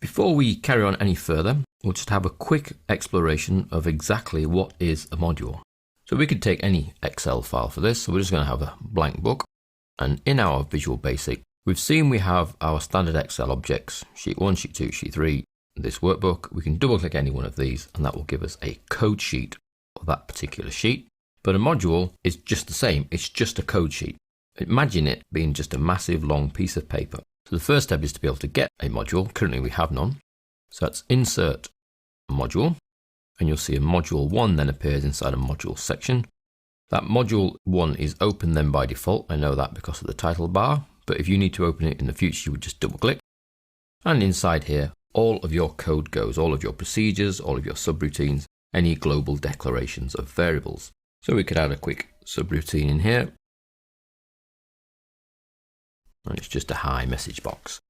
Before we carry on any further, we'll just have a quick exploration of exactly what is a module. So we could take any Excel file for this. So we're just going to have a blank book. And in our Visual Basic, we've seen we have our standard Excel objects, sheet 1, sheet 2, sheet 3, this workbook. We can double click any one of these and that will give us a code sheet of that particular sheet. But a module is just the same. It's just a code sheet. Imagine it being just a massive long piece of paper. So the first step is to be able to get a module. Currently we have none. So that's insert module, and you'll see a module 1 then appears inside a module section. That module 1 is open then by default. I know that because of the title bar, but if you need to open it in the future, you would just double click. And inside here, all of your code goes, all of your procedures, all of your subroutines, any global declarations of variables. So we could add a quick subroutine in here. And it's just a hi message box.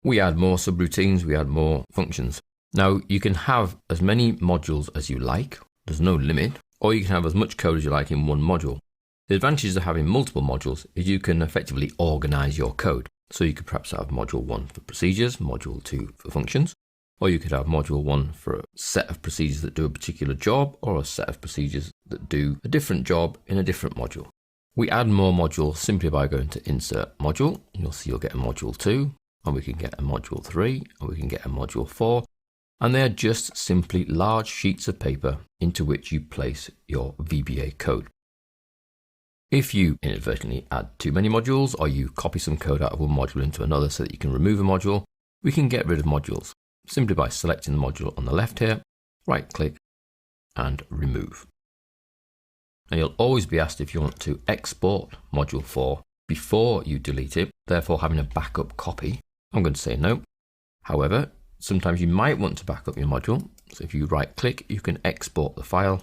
We add more subroutines, we add more functions. Now you can have as many modules as you like, there's no limit, or you can have as much code as you like in one module. The advantages of having multiple modules is you can effectively organize your code. So you could perhaps have module 1 for procedures, module 2 for functions, or you could have module 1 for a set of procedures that do a particular job, or a set of procedures that do a different job in a different module. We add more modules simply by going to insert module. You'll see you'll get a module 2, and we can get a module 3, and we can get a module 4. And they are just simply large sheets of paper into which you place your VBA code. If you inadvertently add too many modules, or you copy some code out of one module into another so that you can remove a module, we can get rid of modules simply by selecting the module on the left here, right click, and remove. Now you'll always be asked if you want to export module 4 before you delete it, therefore having a backup copy. I'm going to say no. However, sometimes you might want to back up your module. So if you right click, you can export the file,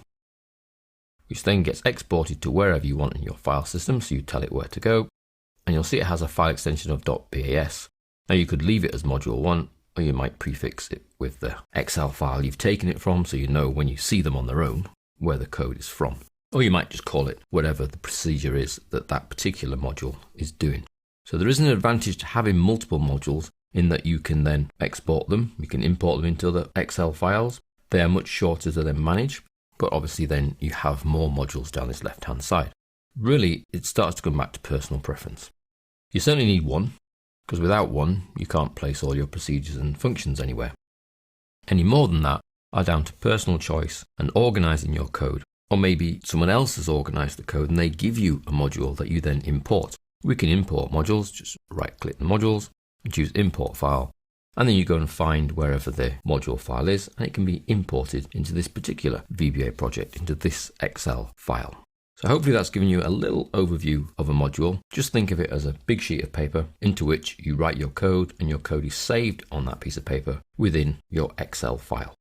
which then gets exported to wherever you want in your file system. So you tell it where to go, and you'll see it has a file extension of .bas. Now you could leave it as module 1, or you might prefix it with the Excel file you've taken it from, so you know when you see them on their own where the code is from. Or you might just call it whatever the procedure is that that particular module is doing. So there is an advantage to having multiple modules in that you can then export them, you can import them into other Excel files. They are much shorter to then manage, but obviously then you have more modules down this left-hand side. Really, it starts to come back to personal preference. You certainly need one, because without one, you can't place all your procedures and functions anywhere. Any more than that are down to personal choice and organizing your code. Or maybe someone else has organized the code and they give you a module that you then import. We can import modules, just right click the modules and choose import file. And then you go and find wherever the module file is, and it can be imported into this particular VBA project, into this Excel file. So hopefully that's given you a little overview of a module. Just think of it as a big sheet of paper into which you write your code, and your code is saved on that piece of paper within your Excel file.